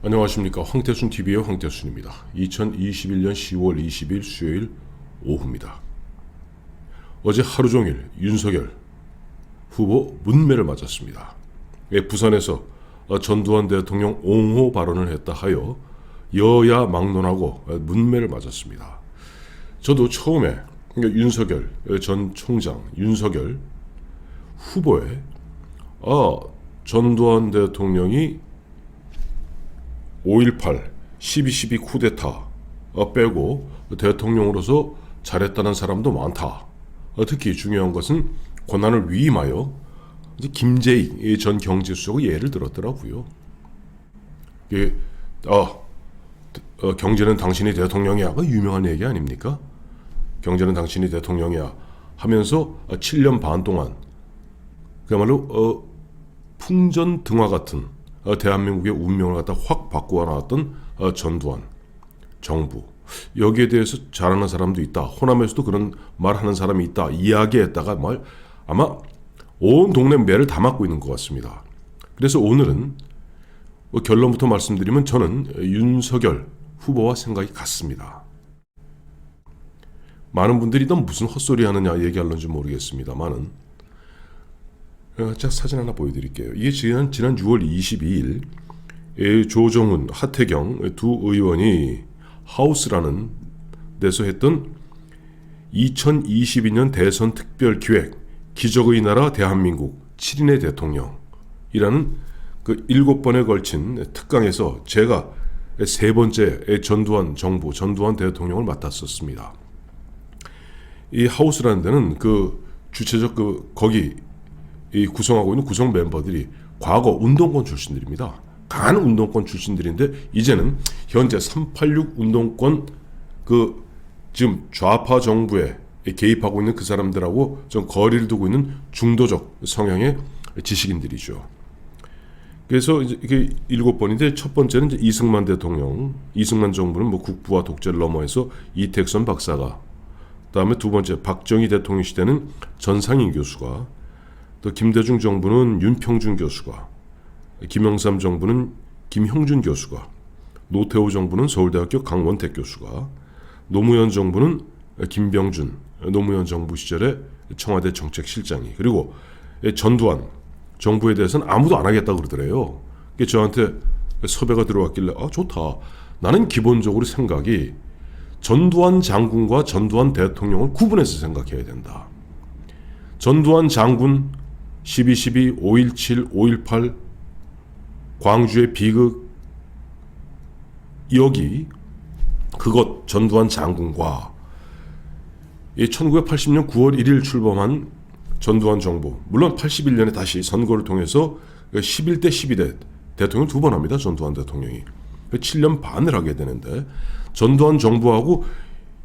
안녕하십니까. 황태순TV의 황태순입니다. 2021년 10월 20일 수요일 오후입니다. 어제 하루 종일 윤석열 후보 문매를 맞았습니다. 부산에서 전두환 대통령 옹호 발언을 했다 하여 여야 막론하고 문매를 맞았습니다. 저도 처음에 윤석열 전 총장, 윤석열 후보의 전두환 대통령이 5.18, 12.12 쿠데타 빼고 대통령으로서 잘했다는 사람도 많다. 특히 중요한 것은 권한을 위임하여 김재희 전 경제수석의 예를 들었더라고요. 경제는 당신이 대통령이야. 그 유명한 얘기 아닙니까? 경제는 당신이 대통령이야 하면서 7년 반 동안 그야말로 풍전등화 같은 대한민국의 운명을 갖다 확 바꾸어 나왔던 전두환 정부, 여기에 대해서 잘하는 사람도 있다. 호남에서도 그런 말하는 사람이 있다. 이야기했다가 아마 온 동네 매를 다 맞고 있는 것 같습니다. 그래서 오늘은 결론부터 말씀드리면 저는 윤석열 후보와 생각이 같습니다. 많은 분들이 넌 무슨 헛소리 하느냐 얘기하려는지 모르겠습니다만은 제가 사진 하나 보여드릴게요. 이게 지난 6월 22일 조정훈, 하태경 두 의원이 하우스라는 데서 했던 2022년 대선 특별기획 기적의 나라 대한민국 7인의 대통령이라는 그 7번에 걸친 특강에서 제가 세 번째 전두환 정부, 전두환 대통령을 맡았었습니다. 이 하우스라는 데는 그 주체적 거기 이 구성하고 있는 구성 멤버들이 과거 운동권 출신들입니다. 강한 운동권 출신들인데 이제는 현재 386 운동권 지금 좌파 정부에 개입하고 있는 그 사람들하고 좀 거리를 두고 있는 중도적 성향의 지식인들이죠. 그래서 이게 7번인데 첫 번째는 이제 이승만 대통령, 이승만 정부는 국부와 독재를 넘어해서 이택선 박사가, 그다음에 두 번째 박정희 대통령 시대는 전상인 교수가, 또 김대중 정부는 윤평준 교수가, 김영삼 정부는 김형준 교수가, 노태우 정부는 서울대학교 강원택 교수가, 노무현 정부는 김병준, 노무현 정부 시절에 청와대 정책실장이, 그리고 전두환 정부에 대해서는 아무도 안 하겠다고 그러더래요. 저한테 섭외가 들어왔길래 좋다. 나는 기본적으로 생각이 전두환 장군과 전두환 대통령을 구분해서 생각해야 된다. 전두환 장군 12.12, 5.17, 5.18 광주의 비극, 여기 그것 전두환 장군과 1980년 9월 1일 출범한 전두환 정부, 물론 81년에 다시 선거를 통해서 11대 12대 대통령 두 번 합니다. 전두환 대통령이 7년 반을 하게 되는데, 전두환 정부하고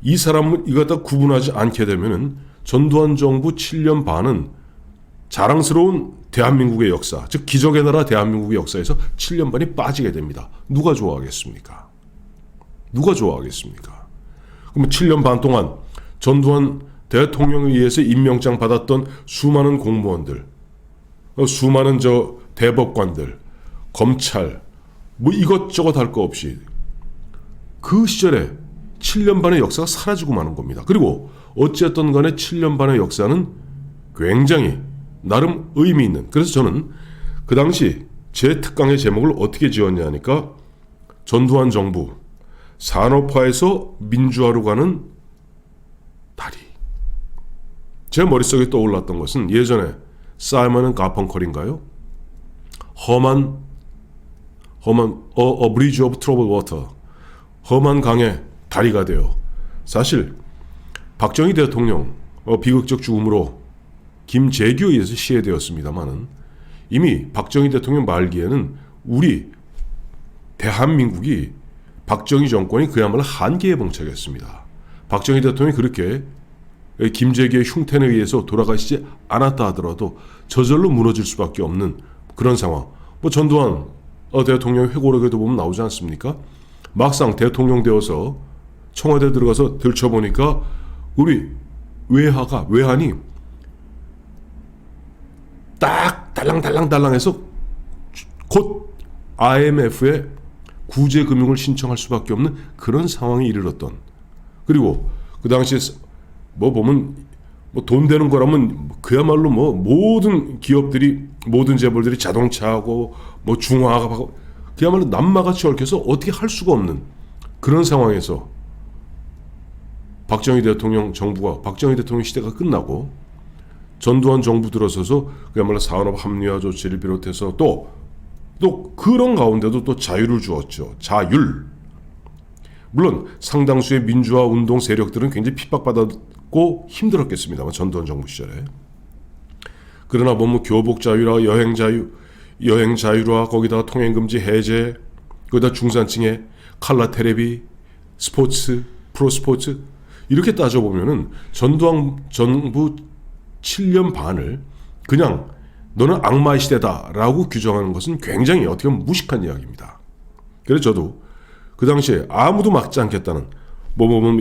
이 사람을 이거 갖다 구분하지 않게 되면은 전두환 정부 7년 반은 자랑스러운 대한민국의 역사, 즉 기적의 나라 대한민국의 역사에서 7년 반이 빠지게 됩니다. 누가 좋아하겠습니까? 누가 좋아하겠습니까? 그러면 7년 반 동안 전두환 대통령에 의해서 임명장 받았던 수많은 공무원들, 수많은 대법관들, 검찰, 이것저것 할 거 없이 그 시절에 7년 반의 역사가 사라지고 마는 겁니다. 그리고 어쨌든 간에 7년 반의 역사는 굉장히 나름 의미 있는, 그래서 저는 그 당시 제 특강의 제목을 어떻게 지었냐 하니까 전두환 정부 산업화에서 민주화로 가는 다리. 제 머릿속에 떠올랐던 것은 예전에 사이먼 앤 가펑컬인가요? 험한 A Bridge of Troubled Water, 험한 강의 다리가 되어, 사실 박정희 대통령 비극적 죽음으로 김재규에 의해서 시해되었습니다마는 이미 박정희 대통령 말기에는 우리 대한민국이 박정희 정권이 그야말로 한계에 봉착했습니다. 박정희 대통령이 그렇게 김재규의 흉탄에 의해서 돌아가시지 않았다 하더라도 저절로 무너질 수밖에 없는 그런 상황. 전두환 대통령 회고록에도 보면 나오지 않습니까? 막상 대통령 되어서 청와대 들어가서 들춰보니까 우리 외환이 딱 달랑달랑달랑해서 곧 IMF의 구제금융을 신청할 수밖에 없는 그런 상황에 이르렀던, 그리고 그 당시에 뭐 보면 뭐 돈 되는 거라면 그야말로 뭐 모든 기업들이, 모든 재벌들이 자동차하고 뭐 중화하고 그야말로 남마같이 얽혀서 어떻게 할 수가 없는 그런 상황에서 박정희 대통령 정부가, 박정희 대통령 시대가 끝나고 전두환 정부 들어서서 그야말로 산업 합리화 조치를 비롯해서 또 그런 가운데도 또 자유를 주었죠. 자율. 물론 상당수의 민주화 운동 세력들은 굉장히 핍박받았고 힘들었겠습니다만, 전두환 정부 시절에. 그러나 뭐 교복 자유라 여행 자유라 거기다가 통행 금지 해제, 거기다 중산층의 칼라 테레비, 스포츠, 프로스포츠, 이렇게 따져보면은 전두환 정부 7년 반을 그냥 너는 악마의 시대다라고 규정하는 것은 굉장히 어떻게 보면 무식한 이야기입니다. 그래서 저도 그 당시에 아무도 막지 않겠다는,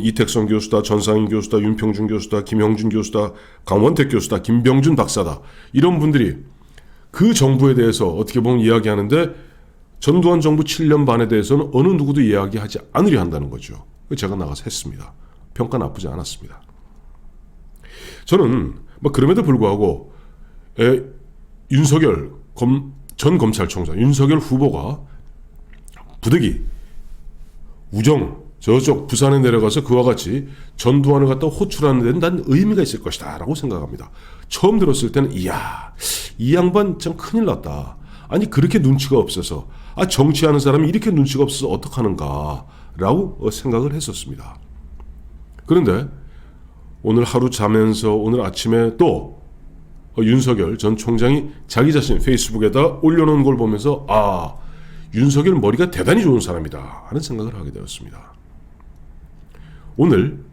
이택성 교수다, 전상인 교수다, 윤평준 교수다, 김형준 교수다, 강원택 교수다, 김병준 박사다, 이런 분들이 그 정부에 대해서 어떻게 보면 이야기하는데 전두환 정부 7년 반에 대해서는 어느 누구도 이야기하지 않으려 한다는 거죠. 제가 나가서 했습니다. 평가 나쁘지 않았습니다. 저는 그럼에도 불구하고 윤석열 전 검찰총장, 윤석열 후보가 부득이 우정 저쪽 부산에 내려가서 그와 같이 전두환을 갖다 호출하는 데는 난 의미가 있을 것이다 라고 생각합니다. 처음 들었을 때는 이야, 이 양반 참 큰일 났다. 아니 그렇게 눈치가 없어서, 정치하는 사람이 이렇게 눈치가 없어서 어떡하는가 라고 생각을 했었습니다. 그런데 오늘 하루 자면서 오늘 아침에 또 윤석열 전 총장이 자기 자신 페이스북에다 올려놓은 걸 보면서 윤석열 머리가 대단히 좋은 사람이다 하는 생각을 하게 되었습니다. 오늘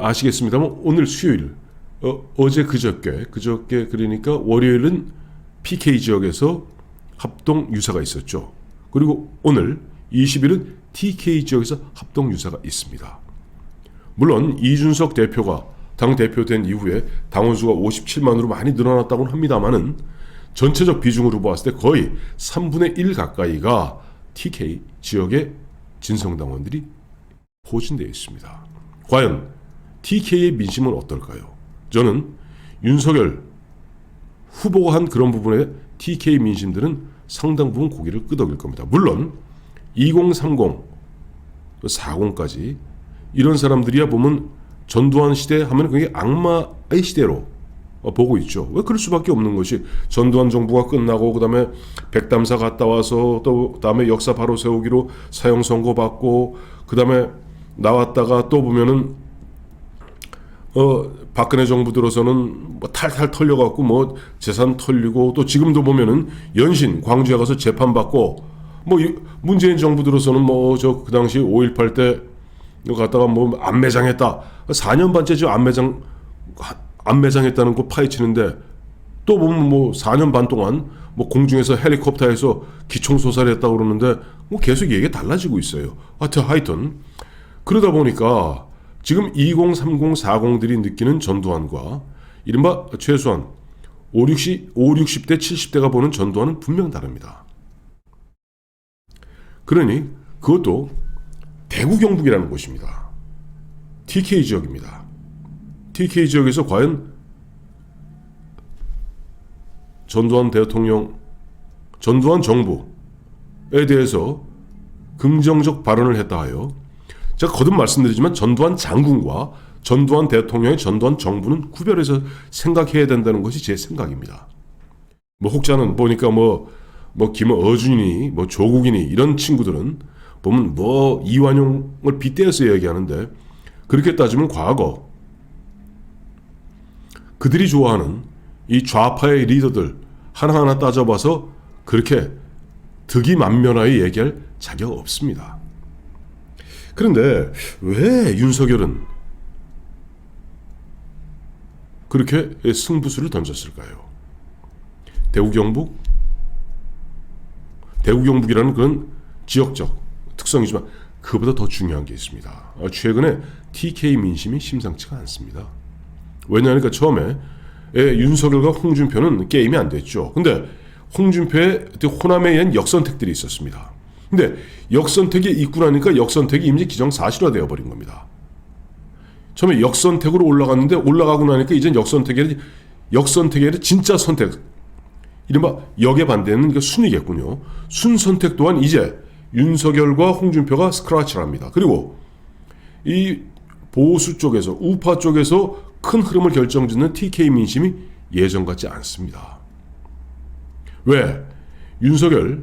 아시겠습니다만 오늘 수요일, 어제 그저께 그러니까 월요일은 PK 지역에서 합동 유사가 있었죠. 그리고 오늘 20일은 TK 지역에서 합동 유사가 있습니다. 물론 이준석 대표가 당 대표된 이후에 당원수가 57만으로 많이 늘어났다고는 합니다만은 전체적 비중으로 봤을 때 거의 3분의 1 가까이가 TK 지역의 진성당원들이 포진되어 있습니다. 과연 TK의 민심은 어떨까요? 저는 윤석열 후보가 한 그런 부분에 TK 민심들은 상당 부분 고개를 끄덕일 겁니다. 물론 2030, 40까지 이런 사람들이야 보면 전두환 시대 하면 그게 악마의 시대로 보고 있죠. 왜 그럴 수밖에 없는 것이, 전두환 정부가 끝나고 그다음에 백담사 갔다 와서 또 그다음에 역사 바로 세우기로 사형 선고 받고 그다음에 나왔다가 또 보면은 박근혜 정부 들어서는 탈탈 털려갖고 재산 털리고, 또 지금도 보면은 연신 광주에 가서 재판 받고, 문재인 정부 들어서는 그 당시 5.18 때 갔다가 안매장했다, 4년 반째 지금 안매장했다는 거 파헤치는데, 또 보면 4년 반 동안 공중에서 헬리콥터에서 기총소사를 했다고 그러는데 계속 얘기가 달라지고 있어요. 하여튼 그러다 보니까 지금 2030, 40들이 느끼는 전두환과 이른바 최소한 50, 60대, 70대가 보는 전두환은 분명 다릅니다. 그러니 그것도 대구 경북이라는 곳입니다. TK 지역입니다. TK 지역에서 과연 전두환 대통령, 전두환 정부에 대해서 긍정적 발언을 했다 하여, 제가 거듭 말씀드리지만 전두환 장군과 전두환 대통령의 전두환 정부는 구별해서 생각해야 된다는 것이 제 생각입니다. 혹자는 보니까 김어준이니 조국이니 이런 친구들은 보면 이완용을 빗대어서 얘기하는데, 그렇게 따지면 과거 그들이 좋아하는 이 좌파의 리더들 하나하나 따져봐서 그렇게 득이만면하게 얘기할 자격 없습니다. 그런데 왜 윤석열은 그렇게 승부수를 던졌을까요? 대구 경북이라는 그런 지역적 특성이지만 그보다 더 중요한 게 있습니다. 최근에 TK 민심이 심상치가 않습니다. 왜냐하니까 처음에 윤석열과 홍준표는 게임이 안 됐죠. 근데 홍준표의 호남에 의한 역선택들이 있었습니다. 근데 역선택이 있고 나니까 역선택이 이미 기정사실화되어 버린 겁니다. 처음에 역선택으로 올라갔는데 올라가고 나니까 이젠 역선택이 아니라 진짜 선택, 이른바 역의 반대는 그 순이겠군요. 순선택 또한 이제 윤석열과 홍준표가 스크래치를 합니다. 그리고 이 보수 쪽에서, 우파 쪽에서 큰 흐름을 결정짓는 TK 민심이 예전 같지 않습니다. 왜? 윤석열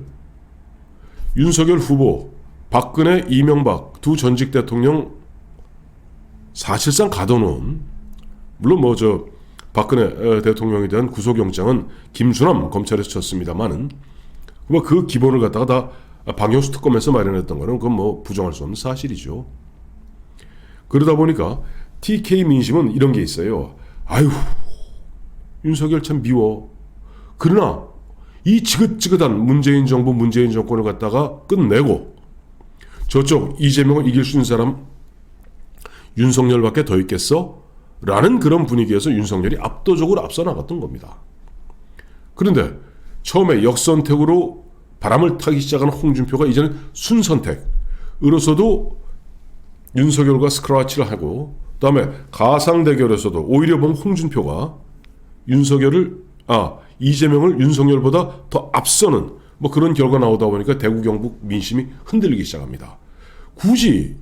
후보, 박근혜, 이명박 두 전직 대통령 사실상 가둬놓은, 물론 박근혜 대통령에 대한 구속영장은 김수남 검찰에서 쳤습니다만은 그 기본을 갖다가 다 방영수 특검에서 마련했던 거는 그건 부정할 수 없는 사실이죠. 그러다 보니까 TK 민심은 이런 게 있어요. 아유, 윤석열 참 미워. 그러나 이 지긋지긋한 문재인 정부, 문재인 정권을 갖다가 끝내고 저쪽 이재명을 이길 수 있는 사람 윤석열밖에 더 있겠어? 라는 그런 분위기에서 윤석열이 압도적으로 앞서 나갔던 겁니다. 그런데 처음에 역선택으로 바람을 타기 시작한 홍준표가 이제는 순선택으로서도 윤석열과 스크래치를 하고, 그다음에 가상 대결에서도 오히려 보면 홍준표가 이재명을 윤석열보다 더 앞서는 그런 결과 나오다 보니까 대구 경북 민심이 흔들리기 시작합니다. 굳이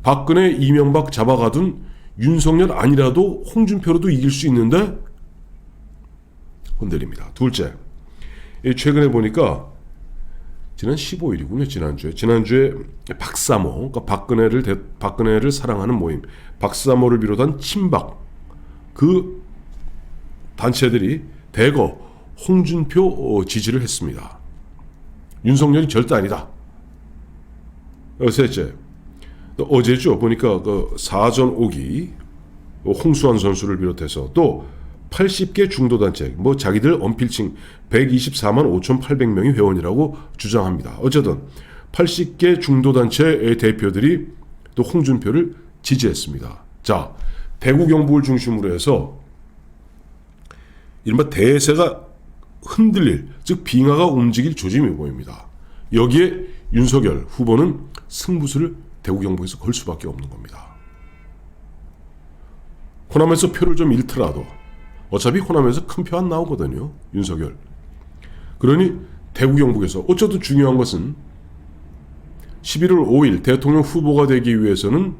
박근혜, 이명박 잡아가둔 윤석열 아니라도 홍준표로도 이길 수 있는데 흔들립니다. 둘째, 최근에 보니까 지난 15일이군요. 지난주에 박사모, 그러니까 박근혜를 사랑하는 모임, 박사모를 비롯한 친박 그 단체들이 대거 홍준표 지지를 했습니다. 윤석열이 절대 아니다. 셋째, 어제죠. 보니까 사전 5기 홍수환 선수를 비롯해서 또 80개 중도단체, 자기들 언필칭 124만 5,800명이 회원이라고 주장합니다. 어쨌든 80개 중도단체의 대표들이 또 홍준표를 지지했습니다. 자, 대구 경북을 중심으로 해서 이른바 대세가 흔들릴, 즉 빙하가 움직일 조짐이 보입니다. 여기에 윤석열 후보는 승부수를 대구 경북에서 걸 수밖에 없는 겁니다. 호남에서 표를 좀 잃더라도 어차피 호남에서 큰 표 안 나오거든요. 윤석열. 그러니 대구 경북에서 어쨌든 중요한 것은 11월 5일 대통령 후보가 되기 위해서는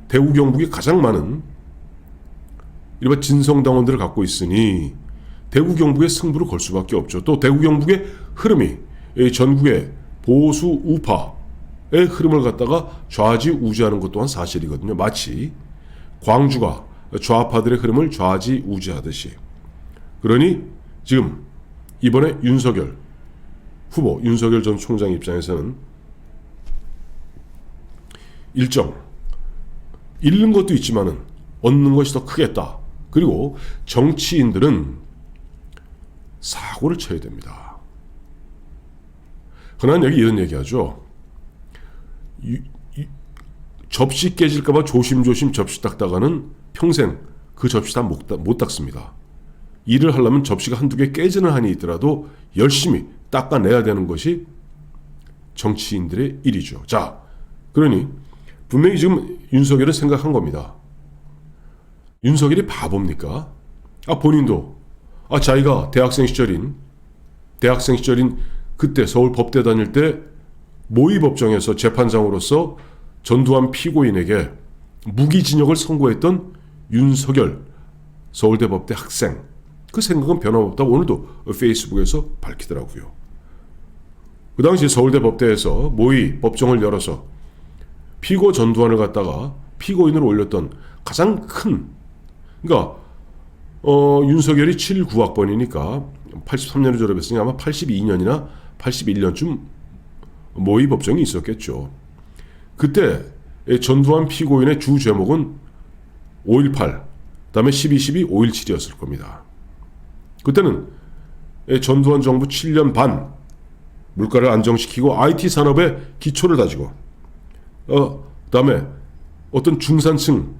대구 경북이 가장 많은 이른바 진성당원들을 갖고 있으니 대구 경북의 승부를 걸 수밖에 없죠. 또 대구 경북의 흐름이 전국의 보수 우파의 흐름을 갖다가 좌지우지하는 것 또한 사실이거든요. 마치 광주가 좌파들의 흐름을 좌지우지하듯이. 그러니 지금 이번에 윤석열 후보, 윤석열 전 총장 입장에서는 일정 잃는 것도 있지만은 얻는 것이 더 크겠다. 그리고 정치인들은 사고를 쳐야 됩니다. 흔한 여기 이런 얘기하죠. 접시 깨질까봐 조심조심 접시 닦다가는 평생 그 접시 다 못 닦습니다. 일을 하려면 접시가 한두 개 깨지는 한이 있더라도 열심히 닦아내야 되는 것이 정치인들의 일이죠. 자, 그러니 분명히 지금 윤석열은 생각한 겁니다. 윤석열이 바보입니까? 본인도 자기가 대학생 시절인 그때 서울 법대 다닐 때 모의법정에서 재판장으로서 전두환 피고인에게 무기징역을 선고했던 윤석열 서울대 법대 학생, 그 생각은 변함없다고 오늘도 페이스북에서 밝히더라고요. 그 당시 서울대 법대에서 모의 법정을 열어서 피고 전두환을 갖다가 피고인으로 올렸던 가장 큰, 그러니까 윤석열이 79학번이니까 83년에 졸업했으니 아마 82년이나 81년쯤 모의 법정이 있었겠죠. 그때 전두환 피고인의 주 제목은 5.18, 그다음에 12.12, 5.17이었을 겁니다. 그때는 전두환 정부 7년 반 물가를 안정시키고 IT 산업의 기초를 다지고 그다음에 어떤 중산층의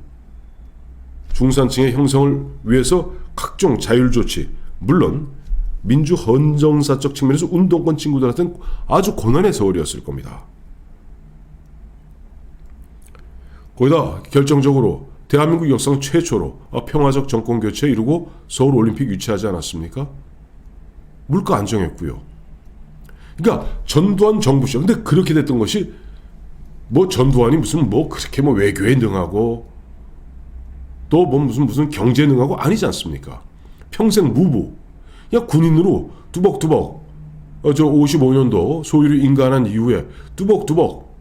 형성을 위해서 각종 자율 조치, 물론 민주 헌정사적 측면에서 운동권 친구들한테는 아주 고난의 세월이었을 겁니다. 거기다 결정적으로 대한민국 역사상 최초로 평화적 정권 교체에 이르고 서울올림픽 유치하지 않았습니까? 물가 안정했고요. 그러니까 전두환 정부 시절, 근데 그렇게 됐던 것이 뭐 전두환이 무슨 뭐 그렇게 뭐 외교에 능하고 또 뭐 무슨 경제에 능하고 아니지 않습니까? 평생 무부, 그냥 군인으로 뚜벅뚜벅 저 55년도 소위를 인가한 이후에 뚜벅뚜벅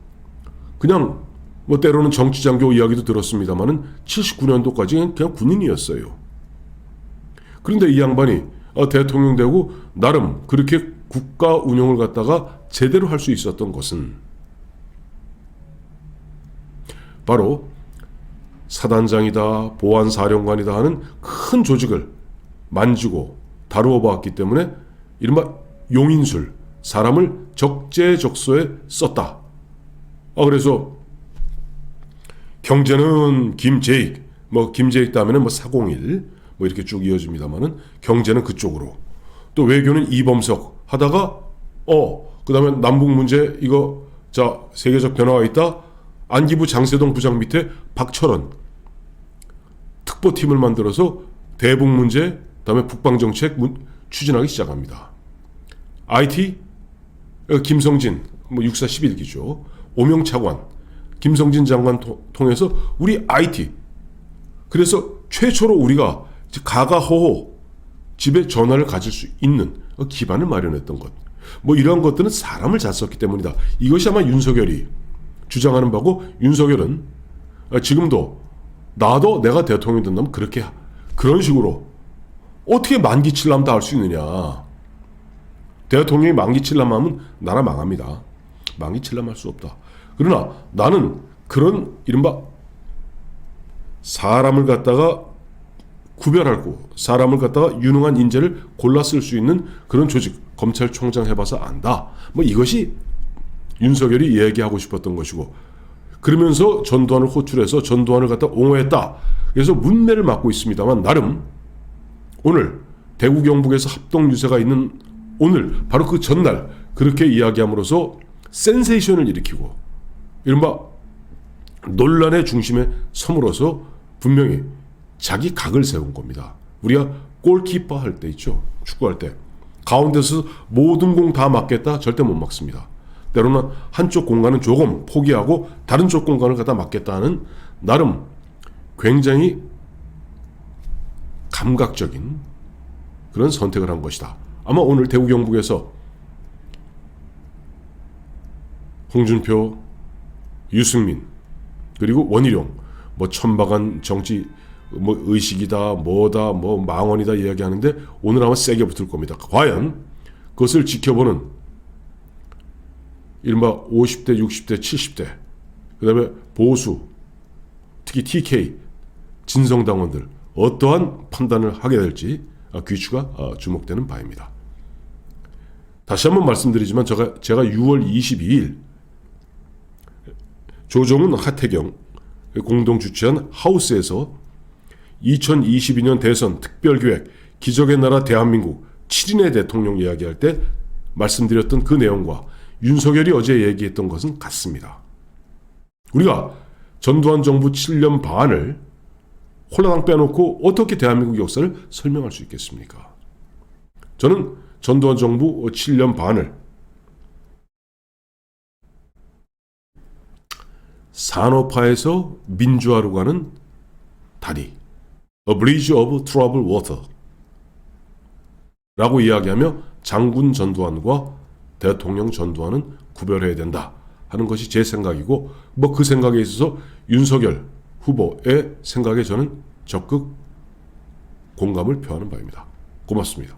그냥 뭐 때로는 정치장교 이야기도 들었습니다만은 79년도까지 그냥 군인이었어요. 그런데 이 양반이 대통령 되고 나름 그렇게 국가 운영을 갖다가 제대로 할 수 있었던 것은 바로 사단장이다, 보안사령관이다 하는 큰 조직을 만지고 다루어 봤기 때문에 이른바 용인술, 사람을 적재적소에 썼다. 그래서 경제는 김재익, 뭐 김재익 다음에는 뭐 401, 뭐 이렇게 쭉 이어집니다만은 경제는 그쪽으로, 또 외교는 이범석 하다가 그 다음에 남북 문제 이거 자 세계적 변화가 있다. 안기부 장세동 부장 밑에 박철원 특보팀을 만들어서 대북 문제, 그다음에 북방 정책 추진하기 시작합니다. IT 김성진 뭐 육사 11기죠. 오명차관 김성진 장관 통해서 우리 IT, 그래서 최초로 우리가 가가호호 집에 전화를 가질 수 있는 기반을 마련했던 것, 뭐 이러한 것들은 사람을 잘 썼기 때문이다. 이것이 아마 윤석열이 주장하는 바고, 윤석열은 지금도 나도 내가 대통령이 된다면 그렇게 그런 식으로 어떻게 만기칠람 다 할 수 있느냐. 대통령이 만기칠람 하면 나라 망합니다. 만기칠람 할 수 없다. 그러나 나는 그런 이른바 사람을 갖다가 구별하고 사람을 갖다가 유능한 인재를 골라 쓸 수 있는 그런 조직, 검찰총장 해봐서 안다. 뭐 이것이 윤석열이 얘기하고 싶었던 것이고, 그러면서 전두환을 호출해서 전두환을 갖다 옹호했다. 그래서 문매를 맞고 있습니다만 나름 오늘 대구 경북에서 합동 유세가 있는 오늘 바로 그 전날 그렇게 이야기함으로써 센세이션을 일으키고 이른바 논란의 중심에 서물어서 분명히 자기 각을 세운 겁니다. 우리가 골키퍼 할 때 있죠. 축구할 때 가운데서 모든 공 다 막겠다? 절대 못 막습니다. 때로는 한쪽 공간은 조금 포기하고 다른 쪽 공간을 갖다 막겠다 하는 나름 굉장히 감각적인 그런 선택을 한 것이다. 아마 오늘 대구 경북에서 홍준표, 유승민 그리고 원희룡 뭐 천박한 정치 뭐 의식이다 뭐다 뭐 망언이다 이야기하는데 오늘 아마 세게 붙을 겁니다. 과연 그것을 지켜보는 이른바 50대, 60대, 70대 그 다음에 보수 특히 TK 진성당원들 어떠한 판단을 하게 될지 귀추가 주목되는 바입니다. 다시 한번 말씀드리지만 제가 6월 22일 조정훈 하태경 공동 주최한 하우스에서 2022년 대선 특별기획 기적의 나라 대한민국 7인의 대통령 이야기할 때 말씀드렸던 그 내용과 윤석열이 어제 얘기했던 것은 같습니다. 우리가 전두환 정부 7년 반을 홀라당 빼놓고 어떻게 대한민국 역사를 설명할 수 있겠습니까? 저는 전두환 정부 7년 반을 산업화에서 민주화로 가는 다리, A Bridge of Troubled Water 라고 이야기하며 장군 전두환과 대통령 전두환은 구별해야 된다 하는 것이 제 생각이고, 뭐 그 생각에 있어서 윤석열 후보의 생각에 저는 적극 공감을 표하는 바입니다. 고맙습니다.